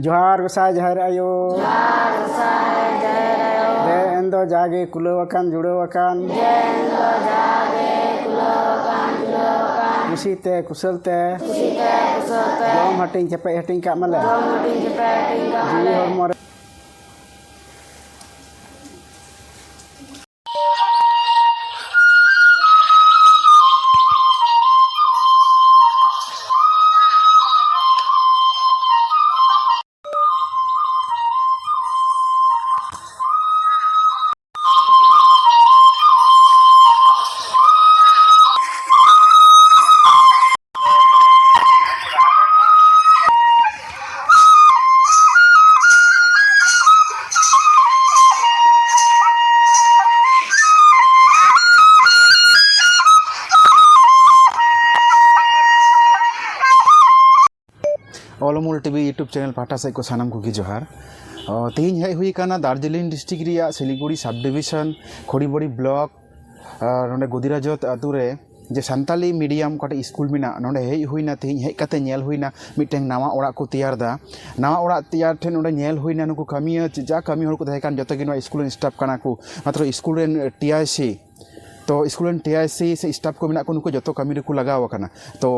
जोहार गोसाई जहर आयो दे एंदो जागे कुलवाकान जुड़वाकान कुसीते कुशलते जम हटिंग चेपे हटिंग का मले जीवी हरमो ऑलमोल टीवी यूट्यूब चैनल पाटा से को सानाम को जोहार तेज हेज हुई काना दार्जिलिंग डिस्ट्रिक्ट रिया सिलीगुड़ी सब डिविजन खोड़ीबड़ी ब्लॉक नोडे गोदीराजत आतुरे जे सान्ताली मीडियम काटे स्कूल में नोडे हेज हुईना तेज हेज काते नेल हुईना मिटें नावा ओड़ा को तैयार दा नावा ओड़ा तैयार ठेन नोडे नेल हुईना नुकु कामिया जा कामी हर को तहेकान जतो गे स्कूल स्टाफ काना को मात्र स्कूल रेन टीआईसी तो स्कूल रेन टीआईसी से स्टाफ को मेना को नुकु जतो कामी रे को लगाव काना तो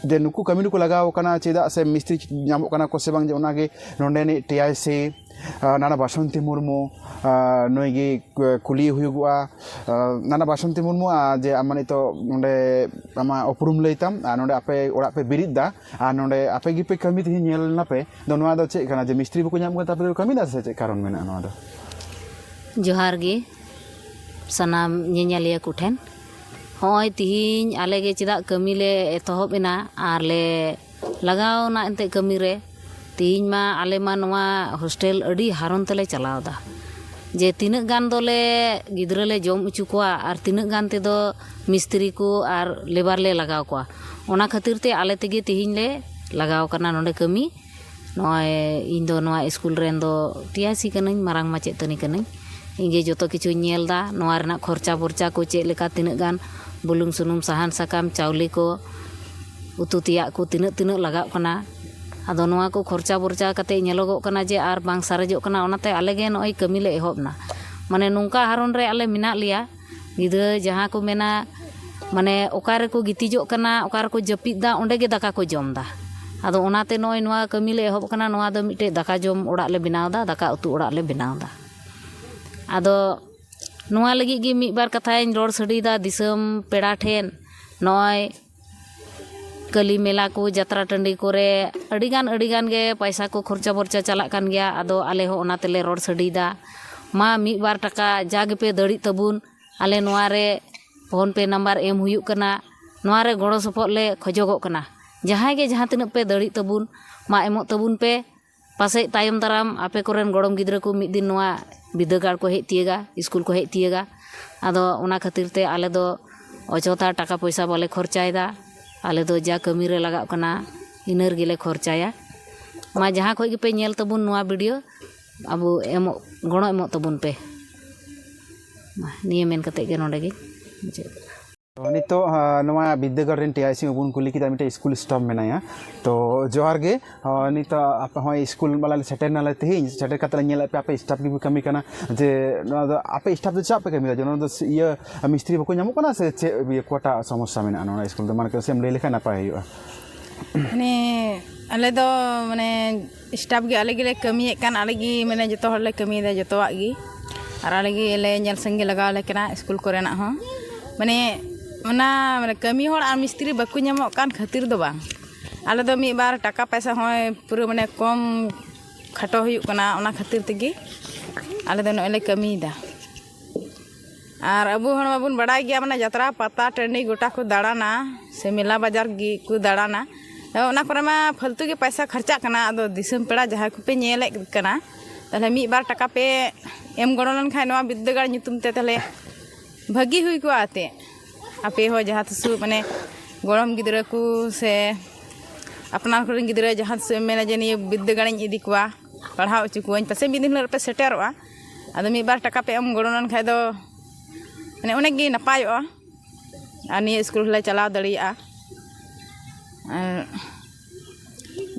जे नुकु कामी को लगाव काना चेदा से मिस्त्री नामो काना को से बांग जे ओनागे नोंडेनी टीआईसी नाना बासंती मुर्मू नोयगे कुली हुयुगुआ नाना बासंती मुर्मू जे आमानी तो नोंडे आमा उपरुम लैताम नोंडे आपे ओड़ा पे बिरिदा नोंडे आपे गे पे कामी ति नेल नापे दो नोआ दो चे काना जे मिस्त्री बको नाम को तापे कामी दा से चे कारण मेना नोआ दो जोहार गे सनाम नेनेलिया कुठेन होय तिहिन आले गे चिदा कामी ले एतहब एना आर ले लगाव ना एंते कामी रे तिहिन मा आले मा नोआ हॉस्टेल अडी हारन तले चलावदा जे तिनक गान दोले गिद्रा ले जम उचु कोआ आर तिनक गान ते दो मिस्त्री को आर लेबर ले लगाव कोआ ओना खातिर ते आले तेगे तिहिन ले लगाव कना नोंडे कामी नोय इन दो नोआ स्कूल रेन दो टीआईसी कनई मारांग माचेतनी कनई इंगे जतो किछु नेलदा नोआ रना खर्चा बर्चा को चे लेका तिनक गान बुलुंग सुनुम साहान साकाम चावली को उतु तिया को तिनक तिनक लगाव कना आदो नोआ को खर्चा बर्चा कते नेलोगो कना जे आर बांग सारेजो कना ओनाते आले गे नोय कामी ले एहबना माने नुंका हारन रे आले मिना लिया गिद्रा जहां को मेना माने ओकारे को गितिजो कना ओकारे को जपिदा ओंडे गे दाका को जमदा आदो ओनाते नोय नोआ कामी ले एहब कना नोआ दो मिटे दाका जम ओड़ा ले बनावदा दाका उतु ओड़ा ले बनावदा आदो नोआ लगी गे मिद बार कथाइन रोड सडीदा दिसम पेड़ा ठेन नोय कली मेला को जात्रा टंडी कोरे अडिगान गे पैसा को खर्चा बर्चा चला कान गया आदो आले हो ओना तेले रोड सडीदा मा मिद बार टाका जागे पे दड़ी तबुन आले नोआ रे फोन पे नंबर एम हुयुक कना नोआ रे गड़ो सपोट ले खजोगो कना जहां गे जहां तिनक पे दड़ी तबुन मा एमो तबुन पे पासे तायम दाराम आपे कोरेन गड़म गिद्रा को मिद दिन नोआ बिद्दागार को हेज तियेगा स्कूल को हेज तियेगा आदो ओना खातिर ते आले दो अजोता टाका पैसा बाले खर्चायदा आले दो जा कामी रे लगाव कना इनर गेले खर्चाया मा जहां खोय गे पे नेल तबुन नोआ वीडियो अब एमो गणो एमो तबुन पे निये मेन कते गे नोंडे गे नितो नोआ बिद्दागार रेन टीआईसी उबुन कुली किदा मिटे स्कूल स्टाफ मेनाया तो जोहार गे नितो आप होय स्कूल वाला सेटर नाले तेहिन सेटर कतला नेल पे आपे स्टाफ गे कामी कना जे नोआ दो आपे स्टाफ दो चाप पे कामी दा दो इया मिस्त्री बको नामो कना से चे कोटा समस्या मेना नोआ स्कूल दो माने सेम ले लेखा नापाय हुआ ने आले दो माने स्टाफ गे आले गे कामी कान आले गे माने जतो हर ले कामी दा जतोवा गे आर आले गे ले नेल संगे लगाव ले कना स्कूल कोरेना हो माने ओना माने कामी होड़ आर मिस्त्री बाकु नामो कान खातिर दो बांग आले दो मिद बार टाका पैसा होय पूरा माने कम खाटो हुयुक कना ओना खातिर तेगे आले दो नोले कामी दा आर अबु हण बाबुन बड़ाय गया माने यात्रा पता टंडी गोटा को दाड़ाना से मेला बाजार गे को दाड़ाना ओना करे मा फालतू गे पैसा खर्चा कना आदो दिसम पेड़ा जहां को पे नेले कना तले मिद बार टाका पे एम गड़ोलन खाय नोआ बिद्दागार nyutum ते तले भागी हुई को आते आपे हो जहाँ तसु माने गरम गिद्रा को से अपना कोरेन गिद्रा जहाँ तसु मेना जे निये बिद्दागारिन इदी कोआ पढ़ाव उचु कोइन पासे मिद दिन पे सेटेरोआ आदो मिद बार टाका पे एम गड़ोलन खाय दो माने अनेक गे नापायोआ आ निये स्कूल ले चलाव दड़िया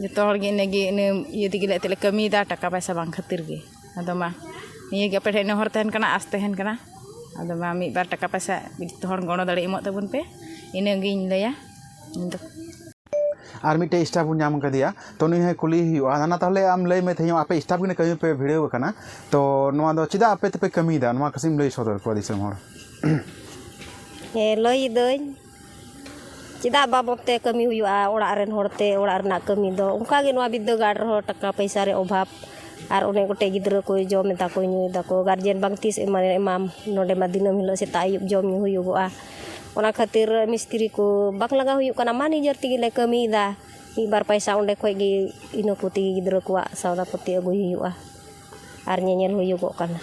joto hor ge ine ieu tigi le tele kami da taka paisa bang khatir ge ado ma niye ge ape thai ne hor tehen kana as tehen kana ado ma mi bar taka paisa joto hor gono dare emot tabun pe ine gein laya ᱤᱧᱫᱚ ᱟᱨ ᱢᱤᱫᱴᱮᱡ staff ᱵᱚᱱ ᱧᱟᱢ ᱠᱟᱫᱮᱭᱟ ᱛᱚ ᱱᱩᱭ ᱦᱚᱸ ᱠᱩᱞᱤ ᱦᱩᱭᱩᱜᱼᱟ ᱦᱟᱱᱟ ᱛᱟᱦᱚᱞᱮ ᱟᱢ ᱞᱟᱹᱭ ᱢᱮ ᱛᱮᱦᱮᱧ ᱟᱯᱮ ᱥᱴᱟᱯ ᱜᱮ ᱠᱟᱹᱢᱤ ᱯᱮ ᱵᱷᱤᱲᱟᱹᱣ ᱟᱠᱟᱱᱟ ᱛᱚ ᱱᱚᱣᱟ ᱫᱚ ᱪᱮᱫᱟᱜ ᱟᱯᱮ ᱛᱮᱯᱮ ᱠᱟᱹᱢᱤᱭᱮᱫᱟ ᱱᱚᱣᱟ ᱠᱟᱹᱥᱤᱢ ᱞᱟᱹᱭ ᱥᱚᱫᱚᱨ ᱠᱚᱣᱟ ᱫᱤᱥᱚᱢ ᱦᱚᱲ ᱞᱟᱹᱭᱫᱟᱹᱧ ᱪᱮᱫᱟᱜ ᱵᱟᱵᱚᱫ ᱛᱮ ᱠᱟᱹᱢᱤ ᱦᱩᱭᱩᱜᱼᱟ ᱚᱲᱟᱜ ᱨᱮᱱ ᱦᱚᱲᱛᱮ ᱚᱲᱟᱜ ᱨᱮᱱᱟᱜ ᱠᱟᱹᱢᱤ ᱫᱚ ᱚᱱᱠᱟᱜᱮ ᱱᱚᱣᱟ ᱵᱤᱫᱽᱫᱟᱹᱜᱟᱲ ᱨᱮᱦᱚᱸ ᱴᱟᱠᱟ ᱯᱚᱭᱥᱟ ᱨᱮ ᱚᱵᱷᱟᱵ ᱟᱨ ᱚᱱᱮ ᱜᱚᱴᱮ ᱜᱤᱫᱽᱨᱟᱹ ᱠᱚ ᱡᱚᱢ ᱮᱫᱟ ᱠᱚ ᱧᱩᱭ ᱫᱟᱠᱚ ᱜᱟᱨᱡᱮᱱ ᱵᱟᱝ ᱛᱤᱥ ᱮᱢᱟᱢ ᱱᱚᱰᱮ ᱢᱟ ᱫᱤᱱᱟᱹᱢ ᱦᱤᱞᱳᱜ ᱥᱮᱛᱟᱜ ᱟᱹᱭᱩᱵ ᱡᱚᱢ ᱧᱩ ᱦᱩᱭᱩᱜᱚᱜᱼᱟ ᱚᱱᱟ ᱠᱷᱟᱹᱛᱤᱨ ᱢᱤᱥᱛᱨᱤ ᱠᱚ ᱵᱟᱝ ᱞᱟᱜᱟᱣ ᱦᱩᱭᱩᱜ ᱠᱟᱱᱟ ᱢᱟ ᱱᱤᱡᱮᱨ ᱛᱮᱜᱮ ᱞᱮ ᱠᱟᱹᱢᱤᱭᱮᱫᱟ ᱢᱤᱫ ᱵᱟᱨ ᱯᱚᱭᱥᱟ ᱚᱸᱰᱮ ᱠᱷᱚᱡ ᱜᱮ ᱤᱱᱟᱹ ᱠᱚ ᱛᱮᱜᱮ ᱜᱤᱫᱽᱨᱟᱹ ᱠᱚᱣᱟᱜ ᱥᱟᱣᱫᱟ ᱯᱟᱹᱛᱤ ᱟᱹᱜᱩᱭ ᱦᱩᱭᱩᱜᱼᱟ ᱟᱨ ᱧᱮᱧᱮᱞ ᱦᱩᱭᱩᱜᱚᱜ ᱠᱟᱱᱟ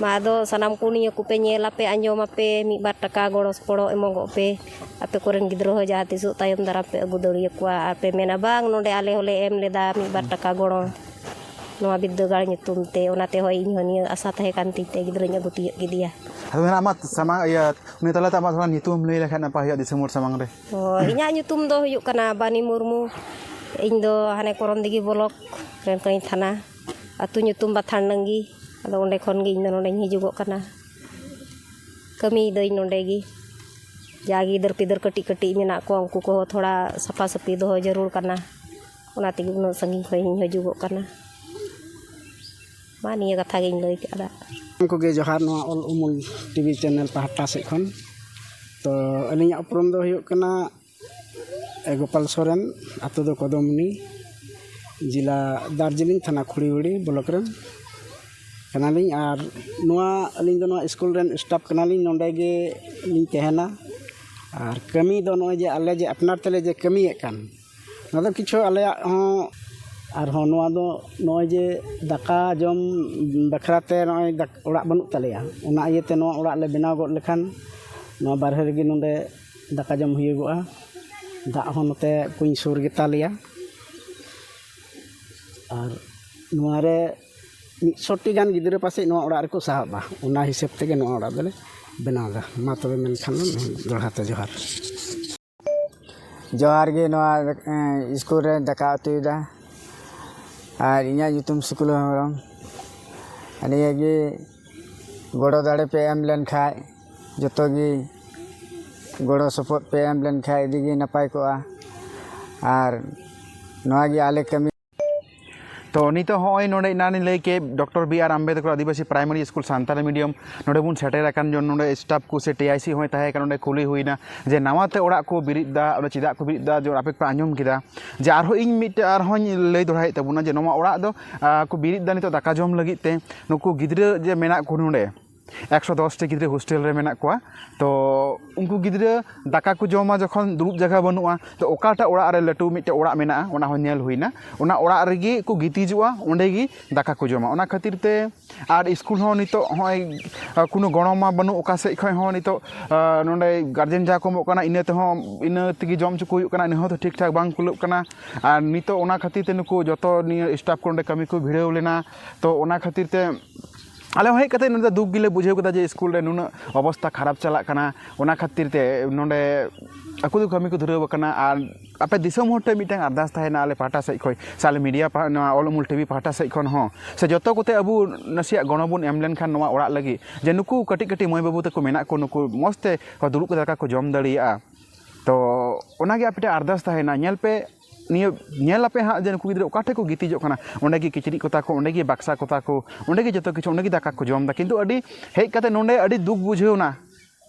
ᱢᱟ ᱟᱫᱚ ᱥᱟᱱᱟᱢ ᱠᱚ ᱱᱤᱭᱟᱹ ᱠᱚᱯᱮ ᱧᱮᱞᱟᱯᱮ ᱟᱸᱡᱚᱢᱟᱯᱮ ᱢᱤᱫ ᱵᱟᱨ ᱴᱟᱠᱟ ᱜᱚᱲᱚ ᱥᱚᱯᱚᱲᱚ ᱮᱢᱚᱜᱚᱜ ᱯᱮ ᱟᱯᱮ ᱠᱚᱨᱮᱱ ᱜᱤᱫᱽᱨᱟᱹ ᱦᱚᱸ ᱡᱟᱦᱟᱸ ᱛᱤᱥᱚᱜ ᱛᱟᱭᱚᱢ ᱫᱟᱨᱟᱢ ᱯᱮ ᱟᱹᱜᱩ ᱫᱟᱲᱮᱭᱟᱠᱚᱣᱟ ᱟᱨ ᱯᱮ ᱢᱮᱱᱟ ᱵᱟᱝ ᱱᱚᱰᱮ ᱟᱞᱮ ᱦᱚᱸᱞᱮ ᱮᱢ ᱞᱮᱫᱟ ᱢᱤᱫ ᱵᱟᱨ ᱴᱟᱠᱟ ᱜᱚᱲᱚ ᱱᱚᱣᱟ ᱵᱤᱫᱽᱫᱟᱹᱜᱟᱲ ᱧᱩᱛᱩᱢ ᱛᱮ ᱚᱱᱟᱛᱮ ᱦᱚᱸ ᱤᱧ ᱦᱚᱸ ᱱᱤᱭᱟᱹ ᱟᱥᱟ ᱛᱟᱦᱮᱸ ᱠᱟᱱ ᱛᱤᱧ ᱛᱮ ᱜᱤᱫᱽᱨᱟᱹᱧ ᱟᱹᱜᱩ ᱛᱤᱭᱳᱜ ᱠᱮᱫᱮᱭᱟ ᱟᱫᱚ ᱟᱢᱟᱜ ᱥᱟᱢᱟᱝ ᱤᱭᱟᱹ ᱩᱱᱤ ᱛᱟᱞᱟᱛᱮ ᱟᱢᱟᱜ ᱛᱷᱚᱲᱟ ᱧᱩᱛᱩᱢ ᱞᱟᱹᱭ ᱞᱮᱠᱷᱟᱱ ᱱᱟᱯᱟᱭ ᱦᱩᱭᱩᱜᱼᱟ ᱫᱤᱥᱚᱢ ᱦᱚᱲ ᱥᱟᱢᱟᱝ ᱨᱮ ᱤᱧᱟᱹᱜ ᱧᱩᱛᱩᱢ ᱫᱚ ᱦᱩᱭᱩᱜ ᱠᱟᱱᱟ ᱵᱟᱱᱤ ᱢᱩᱨᱢᱩ ᱤᱧ ᱫᱚ ᱦᱟᱱᱮ ᱠᱚᱨᱚᱱᱫᱤᱜᱷᱤ ᱵᱞᱚᱠ ᱨᱮᱱ ᱠᱟᱹᱧ ᱛᱷᱟᱱᱟ ᱟᱹᱛᱩ ᱧᱩᱛᱩᱢ ᱵᱟᱛᱷᱟᱱ ᱰᱟᱹᱝᱜᱤ ᱟᱫᱚ ᱚᱸᱰᱮ ᱠᱷᱚᱱ ᱜᱮ ᱤᱧ ᱫᱚ ᱱᱚᱰᱮᱧ ᱦᱤᱡᱩᱜᱚᱜ ᱠᱟᱱᱟ ᱠᱟᱹᱢᱤᱭᱮᱫᱟᱹᱧ ᱱᱚᱰᱮ ᱜᱮ ᱡᱟ ᱜᱤᱫᱟᱹᱨ ᱯᱤᱫᱟᱹᱨ ᱠᱟᱹᱴᱤᱡ ᱠᱟᱹᱴᱤᱡ ᱢᱮᱱᱟᱜ ᱠᱚᱣᱟ ᱩᱱᱠᱩ ᱠᱚᱦᱚᱸ ᱛᱷᱚᱲᱟ ᱥᱟᱯᱷᱟ ᱥᱟᱹᱯᱷᱤ ᱫᱚᱦᱚ ᱡᱟᱹᱨᱩᱲ ᱠᱟᱱᱟ ᱚᱱᱟ ᱛᱮᱜᱮ ᱩᱱᱟᱹᱜ ᱥᱟᱺᱜᱤᱧ ᱠᱷᱚᱱ ᱤᱧ ᱦᱤᱡᱩᱜᱚᱜ ᱠᱟᱱᱟ ᱢᱟ ᱱᱤᱭᱟᱹ ᱠᱟᱛᱷᱟ ᱜᱤᱧ ᱞᱟᱹᱭ ᱠᱮᱫᱟ ᱩᱱᱠᱩᱜᱮ ᱡᱚᱦᱟᱨ ᱱᱚᱣᱟ ᱚᱞ ᱩᱢᱩᱞ ᱴᱤᱵᱷᱤ ᱪᱮᱱᱮᱞ ᱯᱟᱦᱴᱟ ᱥᱮᱫ ᱠᱷᱚᱱ ᱛᱚ ᱟᱹᱞᱤᱧᱟᱜ ᱩᱯᱨᱩᱢ ᱫᱚ ᱦᱩᱭᱩᱜ ᱠᱟᱱᱟ ᱜᱳᱯᱟᱞ ᱥᱚᱨᱮᱱ ᱟᱹᱛᱩ ᱫᱚ ᱠᱚᱫᱚᱢᱩᱱᱤ ᱡᱮᱞᱟ ᱫᱟᱨᱡᱤᱞᱤᱝ ᱛᱷᱟᱱᱟ ᱠᱷᱩᱲᱤᱵᱩᱲᱤ ᱵᱞᱚᱠ ᱨᱮᱱ ᱠᱟᱱᱟᱞᱤᱧ ᱟᱨ ᱱᱚᱣᱟ ᱟᱹᱞᱤᱧ ᱫᱚ ᱱᱚᱣᱟ ᱥᱠᱩᱞ ᱨᱮᱱ ᱥᱴᱟᱯ ᱠᱟᱱᱟᱞᱤᱧ ᱱᱚᱰᱮ ᱜᱮ ᱞᱤᱧ ᱛᱟᱦᱮᱱᱟ ᱟᱨ ᱠᱟᱹᱢᱤ ᱫᱚ ᱱᱚᱜᱼᱚᱭ ᱡᱮ ᱟᱞᱮ ᱡᱮ ᱟᱯᱱᱟᱨ ᱛᱮᱞᱮ ᱡᱮ ᱠᱟᱹᱢᱤᱭᱮᱫ ᱠᱟᱱ ᱱᱚᱣᱟ ᱫᱚ ᱠᱤᱪᱷᱩ ᱟᱞᱮᱭᱟᱜ ᱦᱚᱸ ᱟᱨᱦᱚᱸ ᱱᱚᱣᱟ ᱫᱚ ᱱᱚᱜᱼᱚᱭ ᱡᱮ ᱫᱟᱠᱟ ᱡᱚᱢ ᱵᱟᱠᱷᱨᱟᱛᱮ ᱱᱚᱜᱼᱚᱭ ᱚᱲᱟᱜ ᱵᱟᱹᱱᱩᱜ ᱛᱟᱞᱮᱭᱟ ᱚᱱᱟ ᱤᱭᱟᱹᱛᱮ ᱱᱚᱣᱟ ᱚᱲᱟᱜ ᱞᱮ ᱵᱮᱱᱟᱣ ᱜᱚᱫ ᱞᱮᱠᱷᱟᱱ ᱱᱚᱣᱟ ᱵᱟᱨᱦᱮ ᱨᱮᱜᱮ ᱱᱚᱰᱮ ᱫᱟᱠᱟ ᱡᱚᱢ ᱦᱩᱭᱩᱜᱚᱜᱼᱟ ᱫᱟᱜ ᱦᱚᱸ ᱱᱚᱛᱮ ᱠᱩᱧ ᱥᱩᱨ ᱜᱮᱛᱟᱞᱮᱭᱟ ᱟᱨ ᱱᱚᱣᱟᱨᱮ 100ᱴᱤ ᱜᱟᱱ ᱜᱤᱫᱽᱨᱟᱹ ᱯᱟᱥᱮᱡ ᱱᱚᱣᱟ ᱚᱲᱟᱜ ᱨᱮᱠᱚ ᱥᱟᱦᱚᱵᱼᱟ ᱚᱱᱟ ᱦᱤᱥᱟᱹᱵ ᱛᱮᱜᱮ ᱱᱚᱣᱟ ᱚᱲᱟᱜ ᱫᱚᱞᱮ ᱵᱮᱱᱟᱣᱫᱟ ᱢᱟ ᱛᱚᱵᱮ ᱢᱮᱱᱠᱷᱟᱱ ᱫᱚᱦᱲᱟᱛᱮ ᱡᱚᱦᱟᱨ ᱡᱚᱦᱟᱨ ᱜᱮ ᱱᱚᱣᱟ ᱥᱠᱩᱞ ᱨᱮ ᱫᱟᱠᱟ ᱩᱛᱩᱭᱮᱫᱟ ᱟᱨ ᱤᱧᱟᱹᱜ ᱧᱩᱛᱩᱢ ᱥᱩᱠᱞᱟᱹ ᱦᱮᱢᱵᱨᱚᱢ ᱱᱤᱭᱟᱹᱜᱮ ᱜᱚᱲᱚ ᱫᱟᱲᱮ ᱯᱮ ᱮᱢ ᱞᱮᱱᱠᱷᱟᱡ ᱡᱚᱛᱚ ᱜᱮ ᱜᱚᱲᱚ ᱥᱚᱯᱚᱦᱚᱫ ᱯᱮ ᱮᱢ ᱞᱮᱱᱠᱷᱟᱡ ᱟᱹᱰᱤᱜᱮ ᱱᱟᱯᱟᱭ ᱠᱚᱜᱼᱟ ᱟᱨ ᱱᱚᱣᱟ ᱜᱮ ᱟᱞᱮ ᱠᱟᱹᱢᱤ तो नितो हॉय नोडे इनानी लई के डॉक्टर बी आर अम्बेडकर आदिवासी प्राइमरी स्कूल सान्ताली मीडियम नोडे बुन सेटेर अकान जो नोडे स्टाफ को से टीआईसी होय ताहे का नोडे खुली हुईना जे नावाते ओड़ा को बिरिदा ओडे चिदा को बिरिदा जो आपे पे आंजम किदा जे आरो इन मिट आरो लई दोहाय तबुना जे नोमा ओड़ा दो को बिरिदा नितो दाका जम लगित ते नुकु गिद्रा जे मेना को नोडे 110 टी गिद्रा हॉस्टल रे मेना कोआ तो उनको गिद्रा दाका को जमा जखन दुरुब जगह बनुआ तो ओकाटा ओड़ा रे लटू मिटे ओड़ा मेना ओना हो नेल हुईना ओना ओड़ा रेगे को गितिजुआ ओंडे गी दाका को जमा ओना खातिर ते आर स्कूल हो नितो होय कुनो गणमा बनु ओका से खय हो नितो नोंडे गार्जियन जा को मो कना इने ते हो इने तिगी जम चुको हुई कना इने हो तो ठीक ठाक बांग कुलुप कना आर नितो ओना खातिर ते नुको जतो नि स्टाफ को ओंडे कमी को भिड़ाव लेना तो ओना खातिर ते आले हेज कते नोंडे दुख गिले बुझेव कदा जे स्कूल रे नुना अवस्था खराब चला कना ओना खातिर ते नोंडे aku tu kami ko dhuraw kana ar ape disam horte mitang ardas tahena ale pahata sai khoi sale media pa all umul tv pahata sai khon ho se joto kote abu nasia gonobun em len khan nowa orak lagi je nuku kati kati moy babu te ko mena ko nuku moste duruk daka ko jom dariya to ona ge apete ardas tahena nyel pe निये nail पे हाँ जे नुकु गिद्रा ओकाठे को गितिजो कना ओंडे गी किचरी कोता को ओंडे गी बक्सा कोता को ओंडे गी जतो किछु ओंडे गी दाका को जम दा किंतु अडी हेज कते नोंडे अडी दुख बुझेवना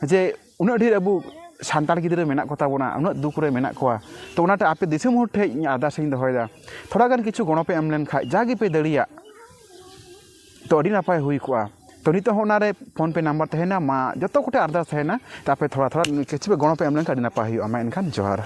जे उना ढेर अबु सान्ताल गिद्रा मेना कोता बोना उना दुख रे मेना कोआ तो ओनाटे आपे दिसम होर ठे आदास इन दहोयदा थोड़ा गान किछु गणो पे एम लेन खाय जागी पे दड़िया तो अडी नापाय हुई कोआ तो नितो होनारे फोन पे नंबर तहेना मा जतो कोटे आरदास तहेना तापे थोड़ा थोड़ा किछु पे गणो पे एम लेन का अडी नापाय हुई मा एनखान जोहार